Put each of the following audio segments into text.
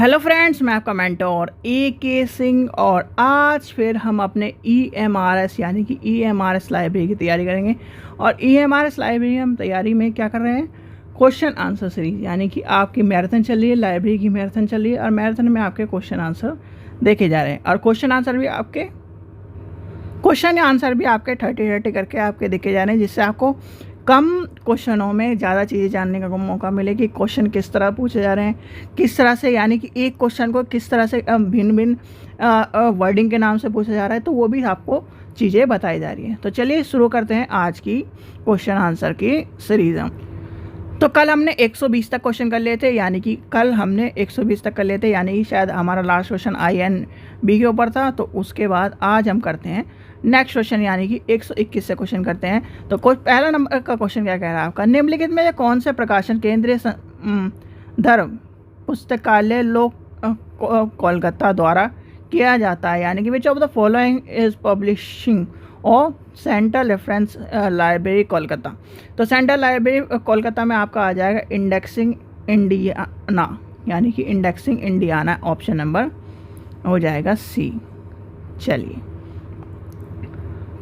Hello friends, मैं आपका mentor AK Singh और आज फिर हम अपने EMRS यानी कि EMRS लाइब्रेरी की तैयारी करेंगे। और EMRS लाइब्रेरी हम तैयारी में क्या कर रहे हैं, क्वेश्चन आंसर सीरीज यानी कि आपकी मैराथन चल रही है, लाइब्रेरी की मैराथन चल रही है और मैराथन में आपके क्वेश्चन आंसर देखे जा रहे हैं। और क्वेश्चन आंसर भी आपके 30 करके आपके देखे जा रहे हैं, जिससे आपको कम क्वेश्चनों में ज़्यादा चीज़ें जानने का मौका मिले कि क्वेश्चन किस तरह पूछे जा रहे हैं, किस तरह से, यानी कि एक क्वेश्चन को किस तरह से भिन्न भिन्न वर्डिंग के नाम से पूछा जा रहा है, तो वो भी आपको चीज़ें बताई जा रही हैं। तो चलिए शुरू करते हैं आज की क्वेश्चन आंसर की सीरीज़। तो कल हमने 120 तक क्वेश्चन कर लिए थे, यानी कि शायद हमारा लास्ट क्वेश्चन INB के ऊपर था। तो उसके बाद आज हम करते हैं नेक्स्ट क्वेश्चन, यानी कि 121 से क्वेश्चन करते हैं। तो पहला नंबर का क्वेश्चन क्या कह रहा है आपका, निम्नलिखित में कौन से प्रकाशन केंद्रीय धर्म पुस्तकालय लोक कोलकाता द्वारा किया जाता है, यानी कि which of the following is publishing और सेंट्रल रेफरेंस लाइब्रेरी कोलकाता। तो सेंट्रल लाइब्रेरी कोलकाता में आपका आ जाएगा इंडेक्सिंग इंडियाना, यानी कि इंडेक्सिंग इंडियाना ऑप्शन नंबर हो जाएगा C। चलिए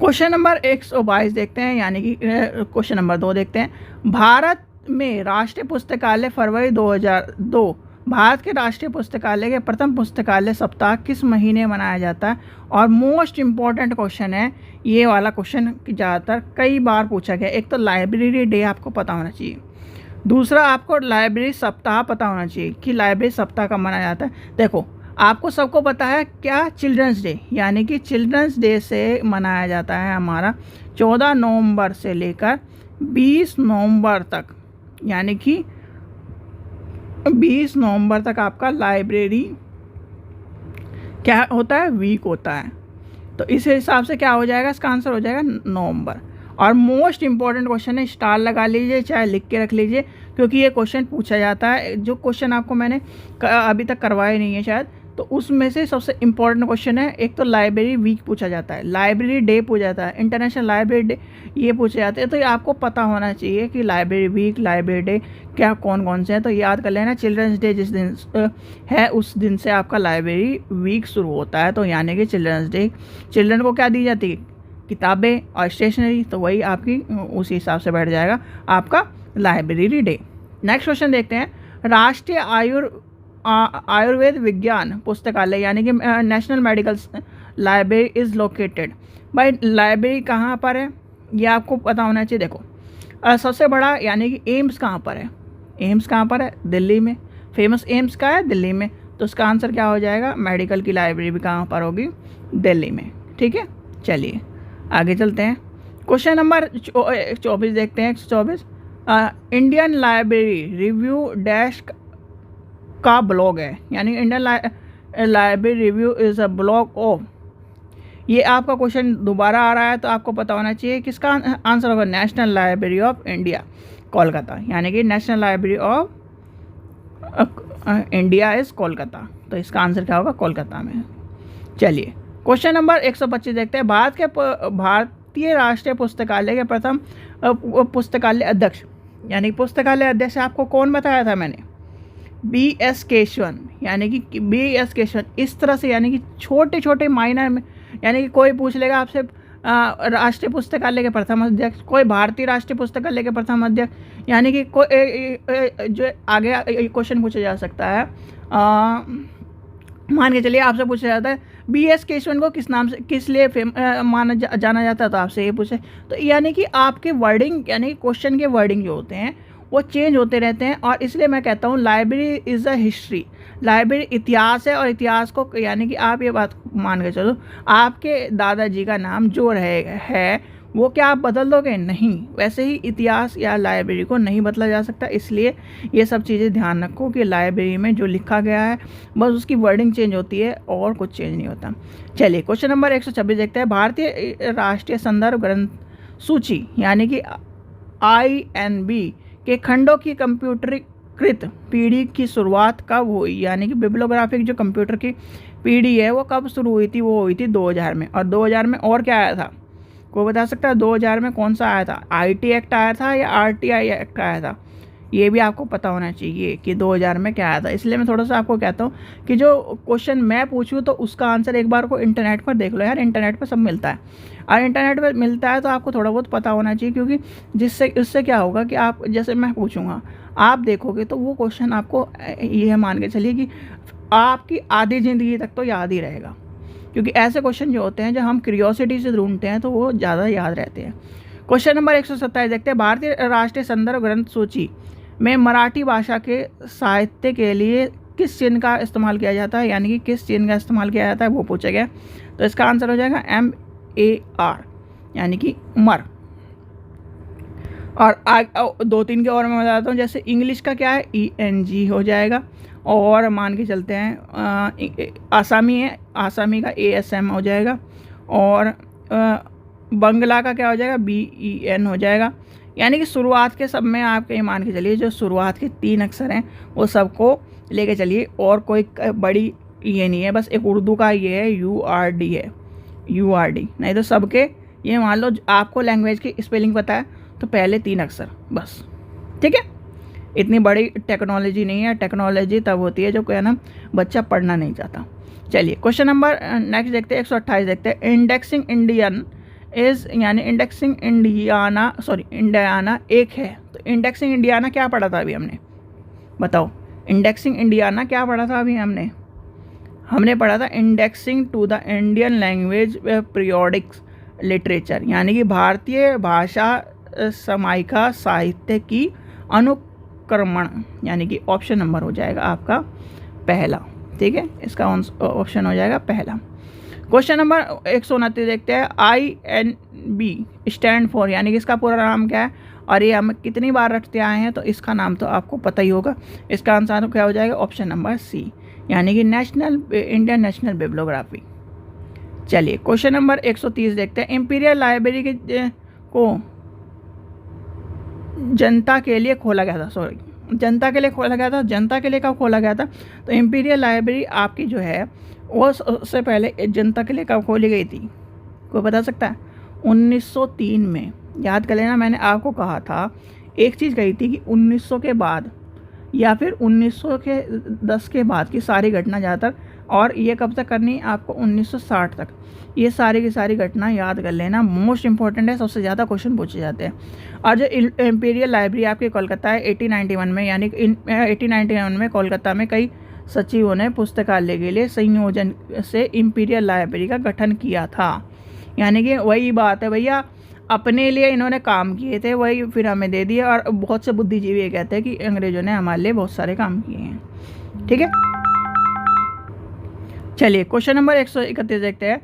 क्वेश्चन नंबर 122 देखते हैं, यानी कि क्वेश्चन नंबर 2 देखते हैं। भारत में राष्ट्रीय पुस्तकालय फरवरी 2002 भारत के राष्ट्रीय पुस्तकालय के प्रथम पुस्तकालय सप्ताह किस महीने मनाया जाता है। और मोस्ट इम्पॉर्टेंट क्वेश्चन है ये वाला क्वेश्चन, ज़्यादातर कई बार पूछा गया। एक तो लाइब्रेरी डे आपको पता होना चाहिए, दूसरा आपको लाइब्रेरी सप्ताह पता होना चाहिए कि लाइब्रेरी सप्ताह कब मनाया जाता है। देखो आपको सबको पता है क्या, चिल्ड्रंस डे, यानी कि चिल्ड्रंस डे से मनाया जाता है हमारा 14 नवंबर से लेकर 20 नवंबर तक, यानी कि 20 नवंबर तक आपका लाइब्रेरी क्या होता है, वीक होता है। तो इस हिसाब से क्या हो जाएगा, इसका आंसर हो जाएगा नवंबर। और मोस्ट इम्पॉर्टेंट क्वेश्चन है, स्टार लगा लीजिए चाहे लिख के रख लीजिए, क्योंकि ये क्वेश्चन पूछा जाता है। जो क्वेश्चन आपको मैंने अभी तक करवाए नहीं है शायद, तो उसमें से सबसे इम्पॉर्टेंट क्वेश्चन है। एक तो लाइब्रेरी वीक पूछा जाता है, लाइब्रेरी डे पूछा जाता है, इंटरनेशनल लाइब्रेरी डे ये पूछे जाते हैं। तो ये आपको पता होना चाहिए कि लाइब्रेरी वीक, लाइब्रेरी डे क्या कौन कौन से हैं। तो याद कर लेना, चिल्ड्रंस डे जिस दिन है उस दिन से आपका लाइब्रेरी वीक शुरू होता है। तो यानी कि चिल्ड्रंस डे, चिल्ड्रन को क्या दी जाती है, किताबें और स्टेशनरी, तो वही आपकी उसी हिसाब से बैठ जाएगा आपका लाइब्रेरी डे। नेक्स्ट क्वेश्चन देखते हैं। राष्ट्रीय आयुर्वेद विज्ञान पुस्तकालय यानी कि national medical library is located. भाई लाइब्रेरी कहाँ पर है ये आपको पता होना चाहिए। देखो सबसे बड़ा यानी कि एम्स कहाँ पर है, एम्स कहाँ पर है, दिल्ली में। फेमस एम्स का है दिल्ली में, तो उसका आंसर क्या हो जाएगा, मेडिकल की लाइब्रेरी भी कहाँ पर होगी, दिल्ली में। ठीक है, चलिए आगे चलते हैं। क्वेश्चन नंबर 24 देखते हैं। 124 इंडियन लाइब्रेरी रिव्यू डैश का ब्लॉग है, यानी Indian library review is a blog of. ये आपका क्वेश्चन दोबारा आ रहा है, तो आपको पता होना चाहिए किसका आंसर होगा, national library of India Kolkata, यानी कि national library of India is Kolkata. तो इसका आंसर क्या होगा, कोलकाता में। चलिए क्वेश्चन नंबर 125 देखते हैं। भारतीय राष्ट्रीय पुस्तकालय के प्रथम पुस्तकालय अध्यक्ष, यानी पुस्तकालय अध्यक्ष आपको कौन बताया था मैंने, BS केशवन, यानी कि BS केशवन। इस तरह से यानी कि छोटे छोटे माइनर में, यानी कि कोई पूछ लेगा आपसे राष्ट्रीय पुस्तकालय के प्रथम अध्यक्ष, कोई भारतीय राष्ट्रीय पुस्तकालय के प्रथम अध्यक्ष, यानी कि कोई जो आगे क्वेश्चन पूछा जा सकता है। मान के चलिए आपसे पूछा जाता है BS केशवन को किस नाम से, किस लिए जाना जाता है, तो आपसे ये पूछे। तो यानी कि आपके वर्डिंग, यानी कि क्वेश्चन के वर्डिंग जो होते हैं वो चेंज होते रहते हैं। और इसलिए मैं कहता हूँ library is a history, library इतिहास है। और इतिहास को यानी कि आप ये बात मान के चलो, आपके दादाजी का नाम जो है वो क्या आप बदल दोगे, नहीं। वैसे ही इतिहास या लाइब्रेरी को नहीं बदला जा सकता। इसलिए ये सब चीज़ें ध्यान रखो कि लाइब्रेरी में जो लिखा गया है बस उसकी वर्डिंग चेंज होती है और कुछ चेंज नहीं होता। चलिए क्वेश्चन नंबर 126 देखते हैं। भारतीय राष्ट्रीय संदर्भ ग्रंथ सूची यानी कि INB के खंडों की कंप्यूटरीकृत पीढ़ी की शुरुआत कब हुई, यानी कि बिब्लियोग्राफिक जो कंप्यूटर की पीढ़ी है वो कब शुरू हुई थी, वो हुई थी 2000 में। और 2000 में और क्या आया था, कोई बता सकता है 2000 में कौन सा आया था, IT एक्ट आया था या RTI एक्ट आया था, ये भी आपको पता होना चाहिए कि 2000 में क्या आया था। इसलिए मैं थोड़ा सा आपको कहता हूँ कि जो क्वेश्चन मैं पूछूँ तो उसका आंसर एक बार को इंटरनेट पर देख लो यार, इंटरनेट पर सब मिलता है। और इंटरनेट पर मिलता है तो आपको थोड़ा बहुत पता होना चाहिए, क्योंकि इससे क्या होगा कि आप जैसे मैं पूछूँगा आप देखोगे तो वो क्वेश्चन आपको ये मान के चलिए कि आपकी आधी ज़िंदगी तक तो याद ही रहेगा, क्योंकि ऐसे क्वेश्चन जो होते हैं जो हम क्यूरियोसिटी से ढूंढते हैं तो वो ज़्यादा याद रहते हैं। क्वेश्चन नंबर 127 देखते हैं, भारतीय राष्ट्रीय संदर्भ ग्रंथ सूची में मराठी भाषा के साहित्य के लिए किस चिन्ह का इस्तेमाल किया जाता है, यानी कि किस चिन्ह का इस्तेमाल किया जाता है वो पूछा गया। तो इसका आंसर हो जाएगा MAR, यानी कि मर। और 2-3 के और मैं बताता हूँ, जैसे इंग्लिश का क्या है ENG हो जाएगा, और मान के चलते हैं आसामी है, आसामी का ASM हो जाएगा, और बंगला का क्या हो जाएगा BEN हो जाएगा। यानी कि शुरुआत के सब में आप कहीं मान के चलिए जो शुरुआत के 3 अक्षर हैं वो सबको लेके चलिए, और कोई बड़ी ये नहीं है, बस एक उर्दू का ये है URD है, URD, नहीं तो सबके ये मान लो आपको लैंग्वेज की स्पेलिंग पता है तो पहले 3 अक्षर बस, ठीक है। इतनी बड़ी टेक्नोलॉजी नहीं है, टेक्नोलॉजी तब होती है जो क्या ना बच्चा पढ़ना नहीं चाहता। चलिए क्वेश्चन नंबर नेक्स्ट देखते हैं, 128 देखते हैं, इंडेक्सिंग इंडियन इज़, यानी इंडेक्सिंग इंडियाना एक है। तो इंडेक्सिंग इंडियाना क्या पढ़ा था अभी हमने, बताओ, इंडेक्सिंग इंडियाना क्या पढ़ा था अभी हमने पढ़ा था indexing to the Indian language periodicals literature, यानी कि भारतीय भाषा समायिका साहित्य की अनुक्रमण, यानी कि ऑप्शन नंबर हो जाएगा आपका पहला, ठीक है, इसका ऑप्शन हो जाएगा पहला। क्वेश्चन नंबर 129 देखते हैं, INB स्टैंड फॉर, यानी कि इसका पूरा नाम क्या है, और ये हम कितनी बार रटते आए हैं तो इसका नाम तो आपको पता ही होगा। इसका आंसर क्या हो जाएगा ऑप्शन नंबर C, यानी कि इंडियन नेशनल बिब्लियोग्राफी। चलिए क्वेश्चन नंबर 130 देखते हैं, इंपीरियल लाइब्रेरी को जनता के लिए खोला गया था, जनता के लिए खोला गया था। जनता के लिए कब खोला गया था, तो इंपीरियल लाइब्रेरी आपकी जो है वो उससे पहले जनता के लिए कब खोली गई थी, कोई बता सकता है? 1903 में। याद कर लेना, मैंने आपको कहा था एक चीज़ कही थी कि 1900 के बाद या फिर 1910 के बाद की सारी घटना ज़्यादातर, और ये कब तक करनी आपको 1960 तक, ये सारी की सारी घटना याद कर लेना, मोस्ट इंपॉर्टेंट है, सबसे ज़्यादा क्वेश्चन पूछे जाते हैं। और जो इंपीरियल लाइब्रेरी आपकी कोलकाता है 1891 में, यानी 1891 में कोलकाता में कई सचिवों ने पुस्तकालय के लिए संयोजन से इंपीरियल लाइब्रेरी का गठन किया था। यानी कि वही बात है भैया, अपने लिए इन्होंने काम किए थे, वही फिर हमें दे दिए। और बहुत से बुद्धिजीवी ये कहते हैं कि अंग्रेजों ने हमारे लिए बहुत सारे काम किए हैं, ठीक है। चलिए क्वेश्चन नंबर 131 देखते हैं,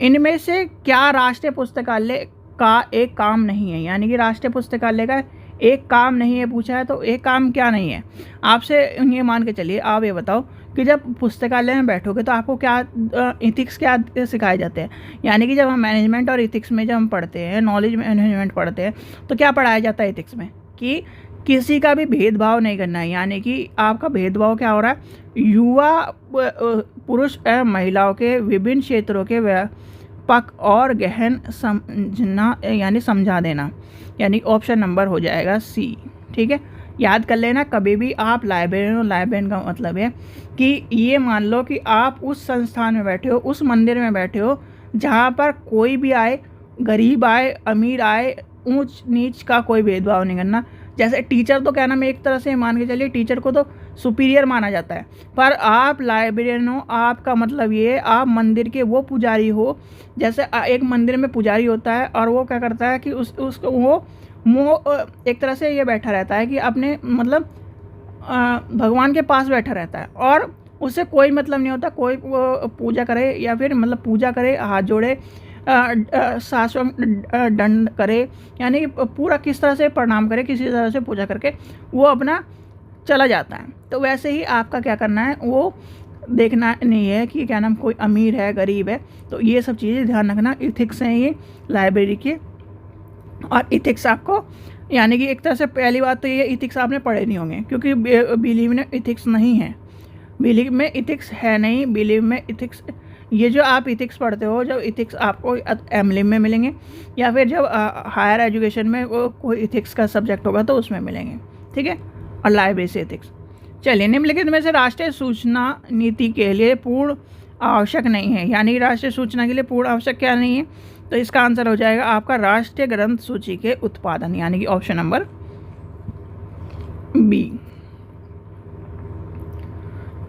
इनमें से क्या राष्ट्रीय पुस्तकालय का एक काम नहीं है, यानी कि राष्ट्रीय पुस्तकालय का एक काम नहीं है पूछा है, तो एक काम क्या नहीं है आपसे ये मान के चलिए। आप ये बताओ कि जब पुस्तकालय में बैठोगे तो आपको क्या इथिक्स क्या सिखाए जाते हैं, यानी कि जब हम मैनेजमेंट और इथिक्स में जब हम पढ़ते हैं, नॉलेज मैनेजमेंट पढ़ते हैं, तो क्या पढ़ाया जाता है इथिक्स में कि किसी का भी भेदभाव नहीं करना है। यानी कि आपका भेदभाव क्या हो रहा है, युवा पुरुष महिलाओं के विभिन्न क्षेत्रों के व्यापक और गहन समझना, यानी समझा देना, यानी ऑप्शन नंबर हो जाएगा C, ठीक है। याद कर लेना, कभी भी आप लाइब्रेरियन का मतलब है कि ये मान लो कि आप उस संस्थान में बैठे हो, उस मंदिर में बैठे हो जहाँ पर कोई भी आए, गरीब आए अमीर आए, ऊंच नीच का कोई भेदभाव नहीं करना। जैसे टीचर तो क्या नाम, एक तरह से मान के चलिए टीचर को तो सुपीरियर माना जाता है, पर आप लाइब्रेरियन हो, आपका मतलब ये आप मंदिर के वो पुजारी हो। जैसे एक मंदिर में पुजारी होता है और वो क्या करता है कि उसको वो एक तरह से ये बैठा रहता है कि अपने मतलब भगवान के पास बैठा रहता है और उससे कोई मतलब नहीं होता, कोई पूजा करे या फिर मतलब पूजा करे, हाथ जोड़े, साष्टांग दंड करे, यानी कि पूरा किस तरह से प्रणाम करे, किसी तरह से पूजा करके वो अपना चला जाता है। तो वैसे ही आपका क्या करना है, वो देखना नहीं है कि क्या नाम कोई अमीर है गरीब है, तो ये सब चीज़ें ध्यान रखना। इथिक्स हैं ये लाइब्रेरी के, और इथिक्स आपको यानी कि एक तरह से पहली बात तो ये इथिक्स आपने पढ़े नहीं होंगे, क्योंकि बिलीव में इथिक्स नहीं है, बिलीव में इथिक्स है नहीं, बिलीव में इथिक्स, ये जो आप इथिक्स पढ़ते हो, जब इथिक्स आपको एमलिम में मिलेंगे या फिर जब हायर एजुकेशन में वो कोई इथिक्स का सब्जेक्ट होगा तो उसमें मिलेंगे, ठीक है। और लाइब्रेरी से एथिक्स। चलिए, निम्नलिखित में से राष्ट्रीय सूचना नीति के लिए पूर्ण आवश्यक नहीं है, यानी राष्ट्रीय सूचना के लिए पूर्ण आवश्यक क्या नहीं है, तो इसका आंसर हो जाएगा आपका राष्ट्रीय ग्रंथ सूची के उत्पादन, यानी कि option number B.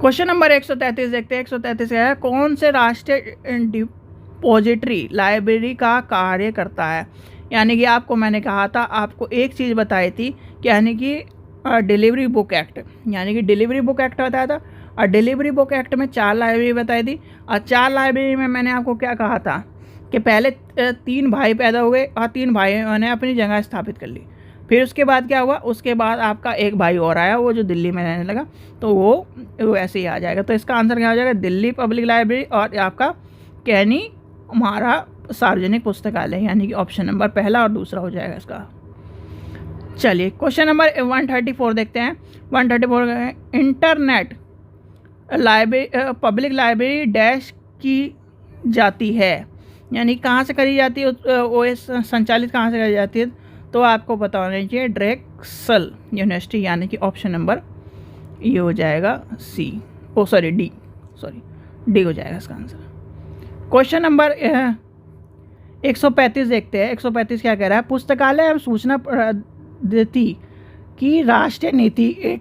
Question number 133 देखते हैं। 133 क्या है, कौन से राष्ट्रीय डिपॉजिटरी लाइब्रेरी का कार्य करता है। यानी कि आपको मैंने कहा था, आपको एक चीज़ बताई थी कि यानी कि डिलीवरी बुक एक्ट, यानी कि डिलीवरी बुक एक्ट बताया था, और डिलीवरी बुक एक्ट में 4 लाइब्रेरी बताई थी, और 4 लाइब्रेरी में मैंने आपको क्या कहा था कि पहले 3 भाई पैदा हुए और 3 भाइयों ने अपनी जगह स्थापित कर ली। फिर उसके बाद क्या हुआ, उसके बाद आपका एक भाई और आया, वो जो दिल्ली में रहने लगा, तो वो ऐसे ही आ जाएगा। तो इसका आंसर क्या हो जाएगा, दिल्ली पब्लिक लाइब्रेरी और आपका कैनी हमारा सार्वजनिक पुस्तकालय, यानी कि ऑप्शन नंबर पहला और दूसरा हो जाएगा इसका। चलिए, क्वेश्चन नंबर 134 देखते हैं। 134 internet library public library dash की जाती है, यानी कहाँ से करी जाती है, ओएस संचालित कहाँ से करी जाती है, तो आपको पता होना चाहिए ड्रेक्सल यूनिवर्सिटी, यानी कि ऑप्शन नंबर ये हो जाएगा सी, डी हो जाएगा इसका आंसर। क्वेश्चन नंबर 135 देखते हैं। 135 क्या कह रहा है, पुस्तकालय एवं सूचना पद्धति की राष्ट्रीय नीति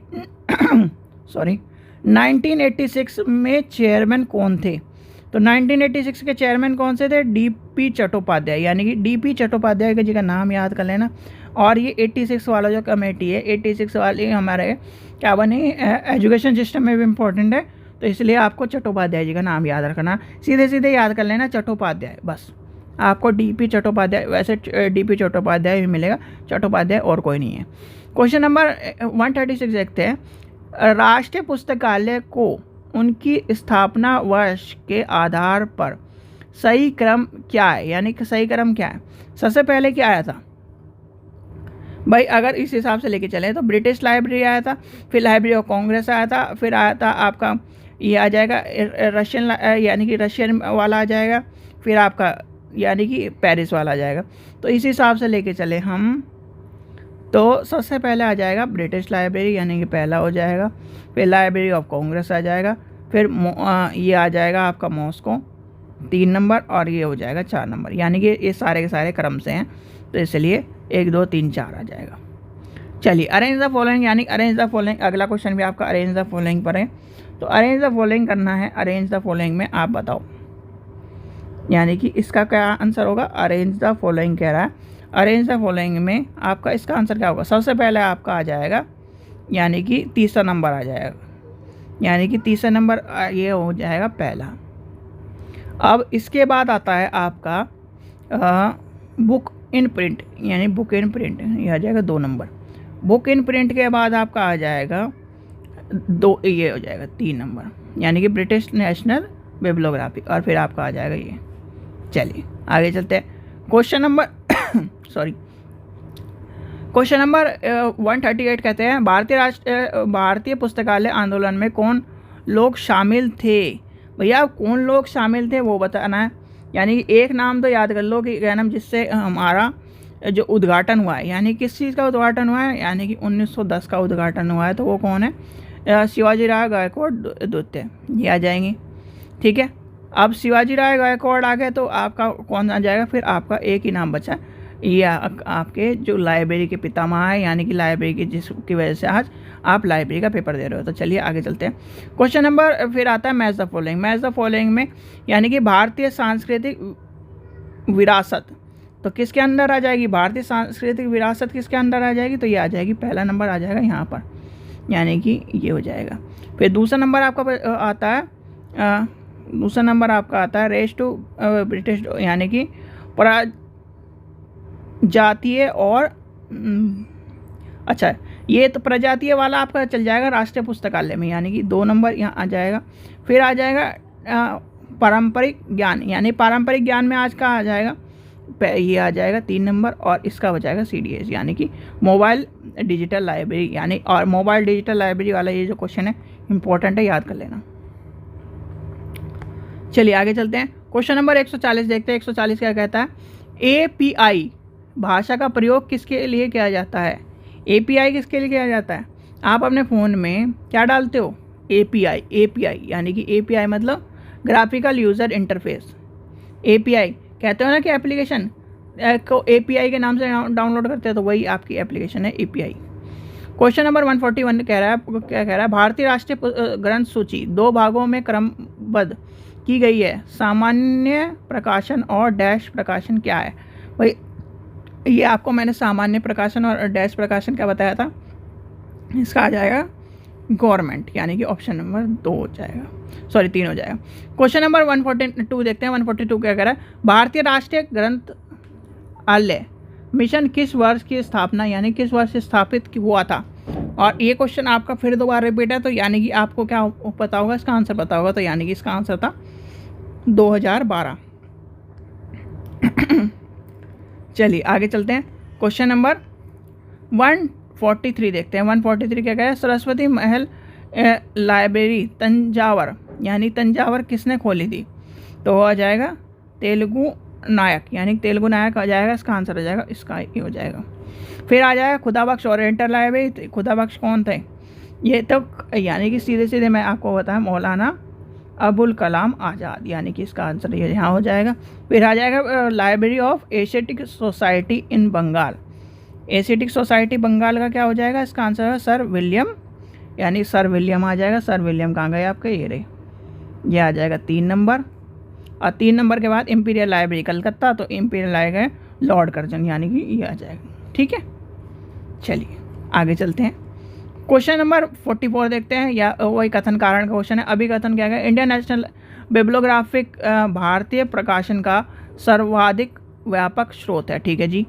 1986 में चेयरमैन कौन थे, तो 1986 के चेयरमैन कौन से थे, डीपी चट्टोपाध्याय, यानी कि डीपी चट्टोपाध्याय का जी का नाम याद कर लेना। और ये 86 वाला जो कमेटी है, 86 वाली हमारे क्या बनी, एजुकेशन सिस्टम में भी इम्पोर्टेंट है, तो इसलिए आपको चट्टोपाध्याय जी का नाम याद रखना, सीधे सीधे याद कर लेना चट्टोपाध्याय, बस आपको डीपी चट्टोपाध्याय, वैसे डीपी चट्टोपाध्याय भी मिलेगा, चट्टोपाध्याय और कोई नहीं है। क्वेश्चन नंबर 136 देखते हैं, राष्ट्रीय पुस्तकालय को उनकी स्थापना वर्ष के आधार पर सही क्रम क्या है, यानी कि सही क्रम क्या है। सबसे पहले क्या आया था भाई, अगर इस हिसाब से लेके चले तो ब्रिटिश लाइब्रेरी आया था, फिर लाइब्रेरी ऑफ कांग्रेस आया था, फिर आया था आपका ये आ जाएगा रशियन, यानी कि रशियन वाला आ जाएगा, फिर आपका यानी कि पेरिस वाला आ जाएगा। तो इस हिसाब से लेके चले हम, तो सबसे पहले आ जाएगा ब्रिटिश लाइब्रेरी, यानी कि पहला हो जाएगा, फिर लाइब्रेरी ऑफ कांग्रेस आ जाएगा, फिर ये आ जाएगा आपका मॉस्को 3 नंबर, और ये हो जाएगा 4 नंबर, यानी कि ये सारे के सारे क्रम से हैं, तो इसलिए 1 2 3 4 आ जाएगा। चलिए, अरेंज द फॉलोइंग, यानी अरेंज द फॉलोइंग, अगला क्वेश्चन भी आपका अरेंज द फॉलोइंग पर है, तो अरेंज द फॉलोइंग करना है। अरेंज द फॉलोइंग में आप बताओ, यानी कि इसका क्या आंसर होगा, अरेंज द फॉलोइंग कह रहा है। अरेंज द फॉलोइंग में आपका इसका आंसर क्या होगा, सबसे पहले आपका आ जाएगा, यानी कि तीसरा नंबर आ जाएगा, यानी कि तीसरा नंबर ये हो जाएगा पहला। अब इसके बाद आता है आपका बुक इन प्रिंट, यानी बुक इन प्रिंट, ये आ जाएगा 2 नंबर। बुक इन प्रिंट के बाद आपका आ जाएगा 2, ये हो जाएगा 3 नंबर, यानी कि ब्रिटिश नेशनल बिब्लियोग्राफी, और फिर आपका आ जाएगा ये। चलिए आगे चलते हैं। क्वेश्चन नंबर क्वेश्चन नंबर 138 कहते हैं, भारतीय पुस्तकालय आंदोलन में कौन लोग शामिल थे। भैया कौन लोग शामिल थे वो बताना है, यानी कि एक नाम तो याद कर लो कि क्या नाम, जिससे हमारा जो उद्घाटन हुआ है, यानी किस चीज़ का उद्घाटन हुआ है, यानी कि 1910 का उद्घाटन हुआ है, तो वो कौन है, शिवाजी राव गायकवाड़ द्वितीय, ये आ जाएंगे। ठीक है, अब शिवाजी राव गायकवाड़ आ गए तो आपका कौन आ जाएगा, फिर आपका एक ही नाम बचा, ये आपके जो लाइब्रेरी के पितामह है, यानी कि लाइब्रेरी की जिसकी वजह से आज आप लाइब्रेरी का पेपर दे रहे हो। तो चलिए आगे चलते हैं। क्वेश्चन नंबर फिर आता है match the following. Match the following में यानी कि भारतीय सांस्कृतिक विरासत, तो किसके अंदर आ जाएगी, भारतीय सांस्कृतिक विरासत किसके अंदर आ जाएगी, तो ये आ जाएगी, पहला नंबर आ जाएगा यहाँ पर, यानी कि ये हो जाएगा। फिर दूसरा नंबर आपका आता है, दूसरा नंबर आपका आता है रेस टू ब्रिटिश, यानी कि प्रजातीय और अच्छा ये तो प्रजातीय वाला आपका चल जाएगा राष्ट्रीय पुस्तकालय में, यानी कि 2 नंबर यहाँ आ जाएगा। फिर आ जाएगा पारंपरिक ज्ञान, यानी पारंपरिक ज्ञान में आज का आ जाएगा, ये आ जाएगा 3 नंबर, और इसका हो जाएगा CDS, यानी कि मोबाइल डिजिटल लाइब्रेरी, यानी और मोबाइल डिजिटल लाइब्रेरी वाला ये जो क्वेश्चन है इंपॉर्टेंट है, याद कर लेना। चलिए आगे चलते हैं। क्वेश्चन नंबर 140 देखते हैं। 140 क्या कहता है, API भाषा का प्रयोग किसके लिए किया जाता है। API किसके लिए किया जाता है, आप अपने फ़ोन में क्या डालते हो, एपीआई यानी कि एपीआई मतलब ग्राफिकल यूज़र इंटरफेस। एपीआई कहते हो ना कि एप्लीकेशन को एपीआई के नाम से डाउनलोड करते हैं, तो वही आपकी एप्लीकेशन है एपीआई। क्वेश्चन नंबर 141 कह रहा है, क्या कह रहा है, भारतीय राष्ट्रीय ग्रंथ सूची 2 भागों में क्रमबद्ध की गई है, सामान्य प्रकाशन और डैश प्रकाशन क्या है। भाई ये आपको मैंने सामान्य प्रकाशन और डैश प्रकाशन क्या बताया था, इसका आ जाएगा गवर्नमेंट, यानी कि ऑप्शन नंबर 2 हो जाएगा, सॉरी 3 हो जाएगा। क्वेश्चन नंबर 142 देखते हैं। 142 क्या कह रहा है, भारतीय राष्ट्रीय ग्रंथालय मिशन किस वर्ष की स्थापना, यानी किस वर्ष स्थापित हुआ था। और ये क्वेश्चन आपका फिर दोबारा रिपीट है, तो यानी कि आपको क्या पता होगा, इसका आंसर पता होगा, तो यानी कि इसका आंसर था 2012। चलिए आगे चलते हैं। क्वेश्चन नंबर 143 देखते हैं। 143 क्या है, सरस्वती महल लाइब्रेरी तंजावर, यानी तंजावर किसने खोली थी, तो आ जाएगा तेलुगु नायक, यानी तेलुगु नायक आ जाएगा, इसका आंसर हो जाएगा, इसका ये हो जाएगा। फिर आ जाएगा खुदाबख्श ओरिएंटल लाइब्रेरी, खुदाबख्श कौन थे, ये तो यानी कि सीधे सीधे मैं आपको बताया मौलाना अबुल कलाम आज़ाद, यानी कि इसका आंसर ये यहाँ हो जाएगा। फिर आ जाएगा library of Asiatic society in Bengal, Asiatic society Bengal का क्या हो जाएगा, इसका आंसर है सर विलियम, यानी सर विलियम आ जाएगा। सर विलियम कहाँ गए आपके, ये रहे, ये आ जाएगा 3 नंबर। और 3 नंबर के बाद इंपीरियल लाइब्रेरी कलकत्ता, तो इंपीरियल आए गए लॉर्ड कर्जन, यानी कि ये आ जाएगा। ठीक है, चलिए आगे चलते हैं। क्वेश्चन नंबर 44 देखते हैं, या वही कथन कारण का क्वेश्चन है। अभिकथन क्या है, इंडियन नेशनल बिब्लियोग्राफिक भारतीय प्रकाशन का सर्वाधिक व्यापक स्रोत है। ठीक है जी।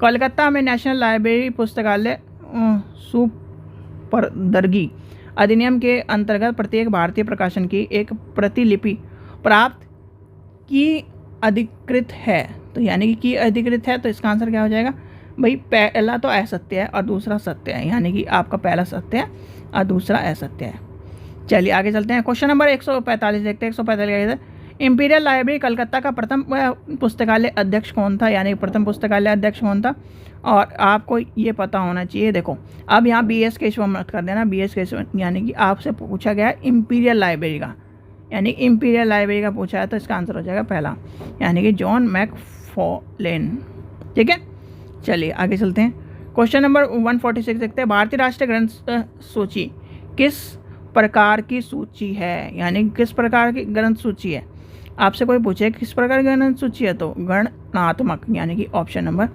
कोलकाता में नेशनल लाइब्रेरी पुस्तकालय सुपरदर्गी अधिनियम के अंतर्गत प्रत्येक भारतीय प्रकाशन की एक प्रतिलिपि प्राप्त की अधिकृत है, तो यानी कि अधिकृत है, तो इसका आंसर क्या हो जाएगा भाई, पहला तो असत्य है और दूसरा सत्य है, यानी कि आपका पहला सत्य है और दूसरा असत्य है। चलिए आगे चलते हैं। क्वेश्चन नंबर 145 देखते हैं। 145 इंपीरियल लाइब्रेरी कलकत्ता का प्रथम पुस्तकालय अध्यक्ष कौन था, यानी प्रथम पुस्तकालय अध्यक्ष कौन था, और आपको ये पता होना चाहिए। देखो अब यहाँ BS केशव मत कर देना, BS केशव, यानी कि आपसे पूछा गया है इंपीरियल लाइब्रेरी का, यानी इंपीरियल लाइब्रेरी का पूछा है, तो इसका आंसर हो जाएगा पहला, यानी कि जॉन मैकफॉलेन। ठीक है, चलिए आगे चलते हैं। क्वेश्चन नंबर 146 देखते हैं। भारतीय राष्ट्रीय ग्रंथ सूची किस प्रकार की सूची है, यानी किस प्रकार की ग्रंथ सूची है। आपसे कोई पूछे किस प्रकार की ग्रंथ सूची है, तो गणनात्मक, यानी कि ऑप्शन नंबर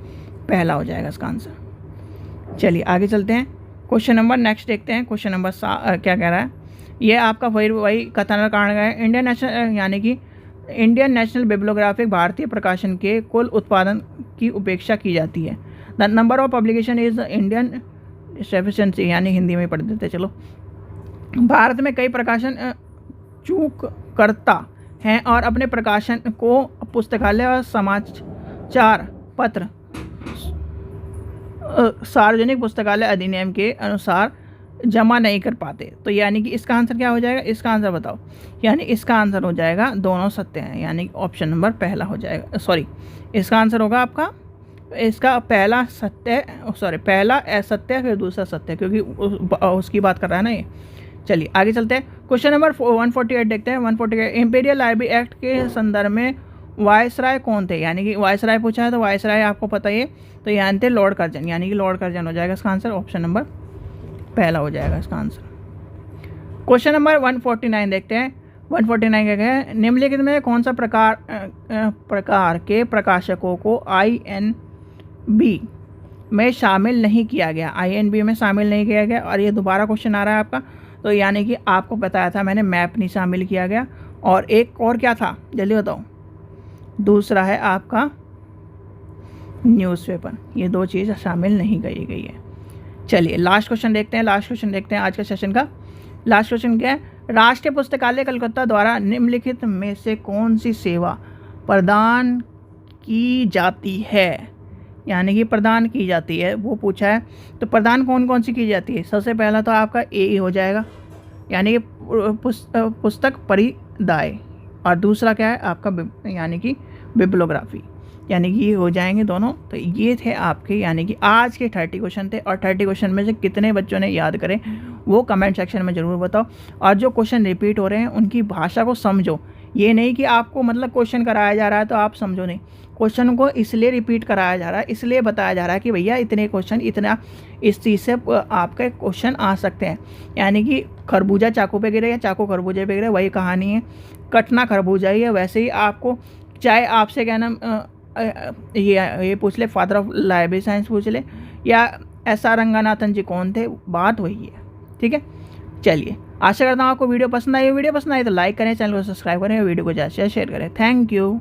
पहला हो जाएगा इसका आंसर। चलिए आगे चलते हैं। क्वेश्चन नंबर नेक्स्ट देखते हैं। क्वेश्चन नंबर क्या कह रहा है, ये आपका वही कथन कारण है। इंडियन नेशनल, यानी कि इंडियन नेशनल बिब्लियोग्राफिक भारतीय प्रकाशन के कुल उत्पादन की उपेक्षा की जाती है। The number of publication is Indian sufficiency, यानी हिंदी में पढ़ देते चलो। भारत में कई प्रकाशन चूक करता हैं और अपने प्रकाशन को पुस्तकालय और समाचार पत्र सार्वजनिक पुस्तकालय अधिनियम के अनुसार जमा नहीं कर पाते, तो यानी कि इसका आंसर क्या हो जाएगा, इसका आंसर बताओ, यानी इसका आंसर हो जाएगा दोनों सत्य हैं, यानी ऑप्शन नंबर पहला हो जाएगा, सॉरी इसका आंसर होगा आपका, इसका पहला सत्य, सॉरी पहला असत्य फिर दूसरा सत्य, क्योंकि उसकी बात कर रहा है ना ये। चलिए आगे चलते हैं। क्वेश्चन नंबर 148 देखते हैं। 148 इंपीरियल लाइब्रेरी एक्ट के संदर्भ में वायसराय कौन थे, यानी कि वायसराय पूछा है, तो वायसराय आपको पता ही है, तो यहाँ थे लॉर्ड कर्जन, यानी कि लॉर्ड कर्जन हो जाएगा इसका आंसर, ऑप्शन नंबर पहला हो जाएगा इसका आंसर। क्वेश्चन नंबर 149 देखते हैं। 149 क्या है, निम्नलिखित में कौन सा प्रकार के प्रकाशकों को INB में शामिल नहीं किया गया, INB में शामिल नहीं किया गया, और ये दोबारा क्वेश्चन आ रहा है आपका, तो यानी कि आपको बताया था मैंने मैप नहीं शामिल किया गया, और एक और क्या था जल्दी बताओ, दूसरा है आपका न्यूज़पेपर, ये दो चीज़ शामिल नहीं की गई है। चलिए लास्ट क्वेश्चन देखते हैं। लास्ट क्वेश्चन देखते हैं आज के सेशन का। लास्ट क्वेश्चन क्या है, राष्ट्रीय पुस्तकालय कलकत्ता द्वारा निम्नलिखित में से कौन सी सेवा प्रदान की जाती है, यानी कि प्रदान की जाती है वो पूछा है, तो प्रदान कौन कौन सी की जाती है। सबसे पहला तो आपका ए हो जाएगा, यानी कि पुस्तक परिदाय, और दूसरा क्या है आपका यानी कि बिब्लियोग्राफी, यानी कि ये हो जाएंगे दोनों। तो ये थे आपके यानी कि आज के 30 क्वेश्चन थे, और 30 क्वेश्चन में से कितने बच्चों ने याद करें वो कमेंट सेक्शन में ज़रूर बताओ। और जो क्वेश्चन रिपीट हो रहे हैं उनकी भाषा को समझो, ये नहीं कि आपको मतलब क्वेश्चन कराया जा रहा है तो आप समझो नहीं, क्वेश्चन को इसलिए रिपीट कराया जा रहा है, इसलिए बताया जा रहा है कि भैया इतने क्वेश्चन, इतना इस चीज़ से आपके क्वेश्चन आ सकते हैं। यानी कि खरबूजा चाकू पे गिरे या चाकू खरबूजे पे गिरे, वही कहानी है, कटना खरबूजा ही है। वैसे ही आपको चाहे आपसे क्या नाम ये पूछ ले, फादर ऑफ लाइब्रेरी साइंस पूछ ले, या SR रंगनाथन जी कौन थे, बात वही है। ठीक है, चलिए आशा करता हूँ आपको वीडियो पसंद आई। वीडियो पसंद आई तो लाइक करें, चैनल को सब्सक्राइब करें, वीडियो को ज़्यादा से शेयर करें। Thank you.